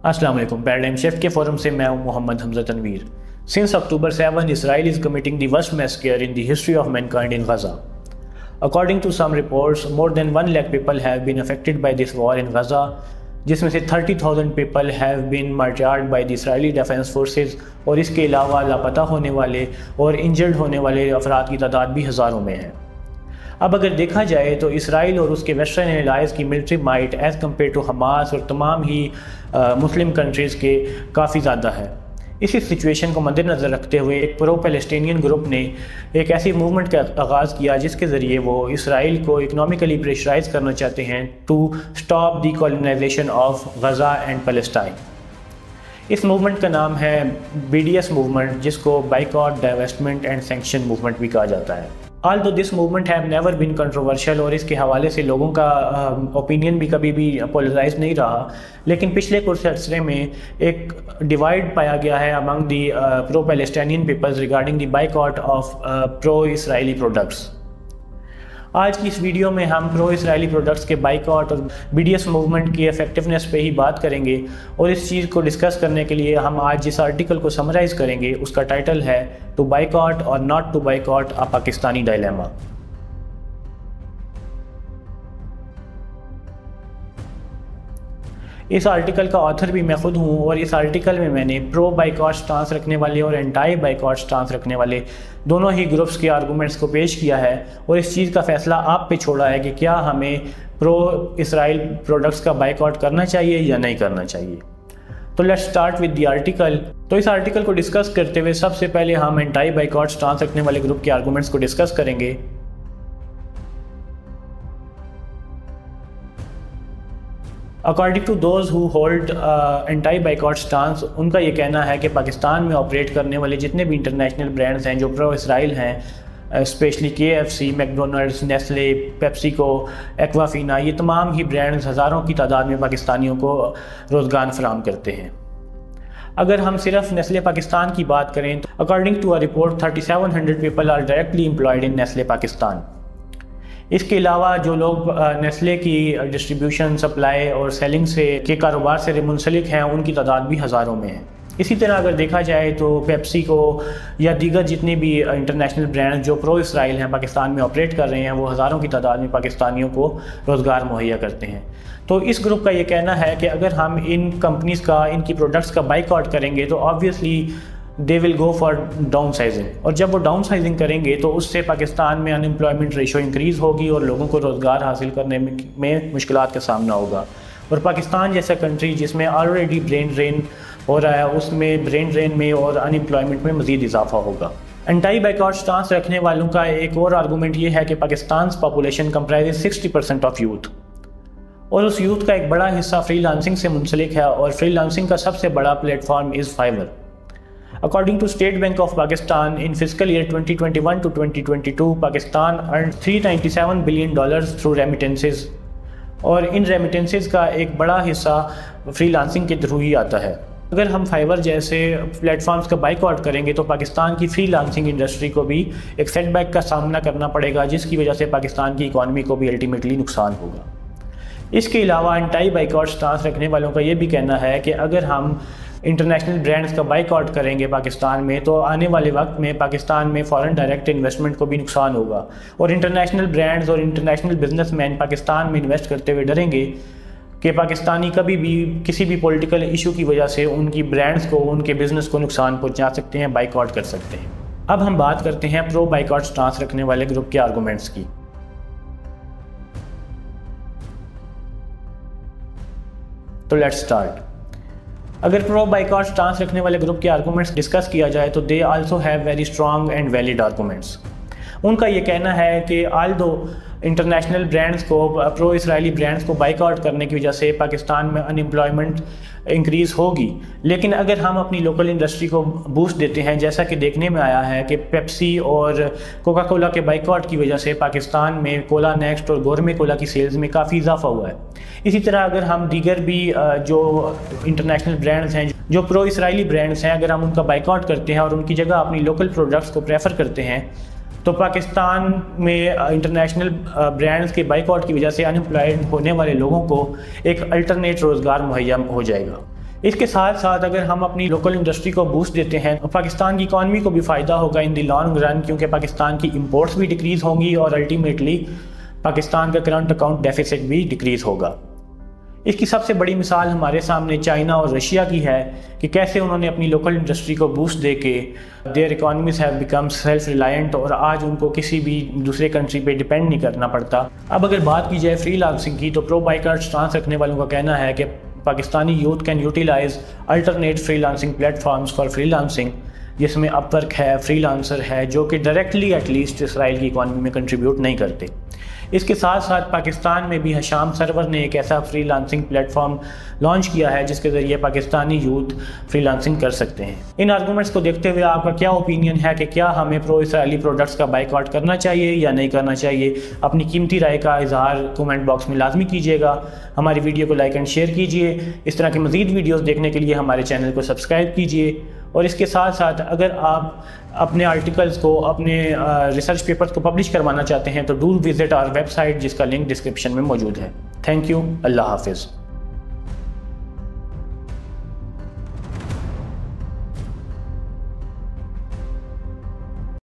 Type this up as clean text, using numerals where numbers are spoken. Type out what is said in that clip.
अस्सलाम वालेकुम। Paradigm shift के फोरम से मैं हूं Mohammad Hamza Tanveer. Since October 7, Israel is committing the worst massacre in the history of mankind in Gaza. According to some reports, more than 1 lakh people have been affected by this war in Gaza, जिसमें से 30,000 people have been martyred by the Israeli Defense Forces, और इसके अलावा लापता होने वाले और injured होने वाले अफराद की तादाद भी हज़ारों में है। अब अगर देखा जाए तो इसराइल और उसके वेस्टर्न एलाइज की military might as compare to Hamas और तमाम ही मुस्लिम कंट्रीज़ के काफ़ी ज़्यादा है। इसी सिचुएशन को मद्देनज़र रखते हुए एक प्रो पैलेस्टीनियन ग्रुप ने एक ऐसी मूवमेंट का आगाज़ किया जिसके ज़रिए वो इसराइल को इकनॉमिकली प्रेशराइज करना चाहते हैं to stop the colonisation of Gaza and Palestine. इस मूवमेंट का नाम है BDS मूवमेंट, जिसको boycott, divestment and sanction movement भी कहा जाता है। Although this movement have never been controversial, और इसके हवाले से लोगों का ओपिनियन भी कभी भी पोलराइज नहीं रहा, लेकिन पिछले कुछ अर्से में एक डिवाइड पाया गया है among the pro Palestinian peoples regarding the boycott of pro Israeli products. आज की इस वीडियो में हम प्रो इसराइली प्रोडक्ट्स के बाइकॉट और BDS मूवमेंट की इफेक्टिवनेस पे ही बात करेंगे, और इस चीज़ को डिस्कस करने के लिए हम आज जिस आर्टिकल को समराइज़ करेंगे उसका टाइटल है टू बाइकॉट और not to boycott a Pakistani dilemma. इस आर्टिकल का ऑथर भी मैं खुद हूँ, और इस आर्टिकल में मैंने प्रो बाइकॉट स्टांस रखने वाले और एंटाई बाइकॉट स्टांस रखने वाले दोनों ही ग्रुप्स के आर्गूमेंट्स को पेश किया है, और इस चीज़ का फैसला आप पे छोड़ा है कि क्या हमें प्रो इसराइल प्रोडक्ट्स का बाइकॉट करना चाहिए या नहीं करना चाहिए। तो let's start with the article. तो इस आर्टिकल को डिस्कस करते हुए सबसे पहले हम एंटाई बाइकॉट स्टांस रखने वाले ग्रुप के आर्गूमेंट्स को डिस्कस करेंगे। According to those who hold anti boycott stance, उनका ये कहना है कि पाकिस्तान में ऑपरेट करने वाले जितने भी इंटरनेशनल ब्रांड्स हैं जो प्रो इसराइल हैं, specially KFC, McDonald's, Nestle, PepsiCo, Aquafina, ये तमाम ही ब्रांड्स हज़ारों की तादाद में पाकिस्तानियों को रोज़गार फराहम करते हैं। अगर हम सिर्फ नेस्ले पाकिस्तान की बात करें तो according to a report 3700 people are directly employed in Nestle Pakistan. इसके अलावा जो लोग नेस्ले की डिस्ट्रीब्यूशन, सप्लाई और सेलिंग से के कारोबार से मुंसलिक हैं, उनकी तादाद भी हज़ारों में है। इसी तरह अगर देखा जाए तो पेप्सी को या दीगर जितने भी इंटरनेशनल ब्रांड जो प्रो इसराइल हैं पाकिस्तान में ऑपरेट कर रहे हैं, वो हज़ारों की तादाद में पाकिस्तानियों को रोज़गार मुहैया करते हैं। तो इस ग्रुप का ये कहना है कि अगर हम इन कंपनीज़ का, इनकी प्रोडक्ट्स का बाइकआउट करेंगे तो obviously they will go for down sizing, और जब वो डाउन साइजिंग करेंगे तो उससे पाकिस्तान में अनएम्प्लॉयमेंट रेशो इंक्रीज़ होगी और लोगों को रोज़गार हासिल करने में मुश्किलात का सामना होगा। और पाकिस्तान जैसा कंट्री जिसमें ऑलरेडी ब्रेन ड्रेन हो रहा है, उसमें ब्रेन ड्रेन में और अनएम्प्लॉयमेंट में मज़ीद इजाफा होगा। एंटाई बाइकआउट स्टांस रखने वालों का एक और आर्गूमेंट ये है कि Pakistan population comprise 60% of youth, और उस यूथ का एक बड़ा हिस्सा फ्रीलांसिंग से मुंसलिक है, और फ्रीलांसिंग का सबसे बड़ा platform is Fiverr. According to State Bank of Pakistan, in fiscal year 2021 to 2022, Pakistan earned $397 billion through remittances, और इन रेमिटेंसेस का एक बड़ा हिस्सा फ्रीलांसिंग के थ्रू ही आता है। अगर हम फाइवर जैसे प्लेटफॉर्म्स का बाइकआउट करेंगे तो पाकिस्तान की फ्रीलांसिंग इंडस्ट्री को भी एक सेटबैक का सामना करना पड़ेगा, जिसकी वजह से पाकिस्तान की इकॉनमी को भी अल्टीमेटली नुकसान होगा। इसके अलावा एंटाई बाइकआउट स्टांस रखने वालों का ये भी कहना है कि अगर हम इंटरनेशनल ब्रांड्स का बाइकआउट करेंगे पाकिस्तान में तो आने वाले वक्त में पाकिस्तान में फॉरेन डायरेक्ट इन्वेस्टमेंट को भी नुकसान होगा, और इंटरनेशनल ब्रांड्स और इंटरनेशनल बिजनेसमैन पाकिस्तान में इन्वेस्ट करते हुए डरेंगे कि पाकिस्तानी कभी भी किसी भी पॉलिटिकल इशू की वजह से उनकी ब्रांड्स को, उनके बिजनेस को नुकसान पहुँचा सकते हैं, बाइकआउट कर सकते हैं। अब हम बात करते हैं प्रो बाइकआउट स्टांस रखने वाले ग्रुप के आर्गूमेंट्स की। तो लेट्स स्टार्ट। अगर प्रो बाइकआउट स्टांस रखने वाले ग्रुप के आर्गूमेंट्स डिस्कस किया जाए तो they also have very strong and valid arguments. उनका ये कहना है कि आल्दो इंटरनेशनल ब्रांड्स को, प्रो इसराइली ब्रांड्स को बाइकआउट करने की वजह से पाकिस्तान में अनएम्प्लॉयमेंट इंक्रीज़ होगी, लेकिन अगर हम अपनी लोकल इंडस्ट्री को बूस्ट देते हैं, जैसा कि देखने में आया है कि पेप्सी और कोका कोला के बाइकआउट की वजह से पाकिस्तान में कोला नेक्स्ट और गोरमे कोला की सेल्स में काफ़ी इजाफा हुआ है। इसी तरह अगर हम दीगर भी जो इंटरनेशनल ब्रांड्स हैं जो प्रो इसराइली ब्रांड्स हैं, अगर हम उनका बाइकआउट करते हैं और उनकी जगह अपनी लोकल प्रोडक्ट्स को प्रेफर करते हैं तो पाकिस्तान में इंटरनेशनल ब्रांड्स के बाइकआउट की वजह से अनएम्प्लॉयड होने वाले लोगों को एक अल्टरनेट रोज़गार मुहैया हो जाएगा। इसके साथ साथ अगर हम अपनी लोकल इंडस्ट्री को बूस्ट देते हैं तो पाकिस्तान की इकॉनमी को भी फ़ायदा होगा इन द लॉन्ग रन, क्योंकि पाकिस्तान की इंपोर्ट्स भी डिक्रीज़ होंगी और अल्टीमेटली पाकिस्तान का करंट अकाउंट डेफिसिट भी डिक्रीज़ होगा। इसकी सबसे बड़ी मिसाल हमारे सामने चाइना और रशिया की है कि कैसे उन्होंने अपनी लोकल इंडस्ट्री को बूस्ट दे के their economies have become self reliant और आज उनको किसी भी दूसरे कंट्री पे डिपेंड नहीं करना पड़ता। अब अगर बात की जाए फ्रीलांसिंग की, तो प्रो बाइकॉट स्टांस रखने वालों का कहना है कि Pakistani youth can utilise alternate freelancing platforms for freelancing, जिसमें अपवर्क है, फ्रीलांसर है, जो कि डायरेक्टली एटलीस्ट इसराइल की इकॉनमी में कंट्रीब्यूट नहीं करते। इसके साथ साथ पाकिस्तान में भी हशाम सरवर ने एक ऐसा फ्रीलांसिंग प्लेटफॉर्म लॉन्च किया है जिसके ज़रिए पाकिस्तानी यूथ फ्रीलांसिंग कर सकते हैं। इन आर्गूमेंट्स को देखते हुए आपका क्या ओपिनियन है कि क्या हमें प्रो इसराइली प्रोडक्ट्स का बाइकआउट करना चाहिए या नहीं करना चाहिए? अपनी कीमती राय का इजहार कमेंट बॉक्स में लाजमी कीजिएगा। हमारी वीडियो को लाइक एंड शेयर कीजिए। इस तरह की मज़ीद वीडियोज़ देखने के लिए हमारे चैनल को सब्सक्राइब कीजिए। और इसके साथ साथ अगर आप अपने आर्टिकल्स को, अपने रिसर्च पेपर्स को पब्लिश करवाना चाहते हैं तो डू विजिट आवर वेबसाइट, जिसका लिंक डिस्क्रिप्शन में मौजूद है। Thank you. अल्लाह हाफिज़।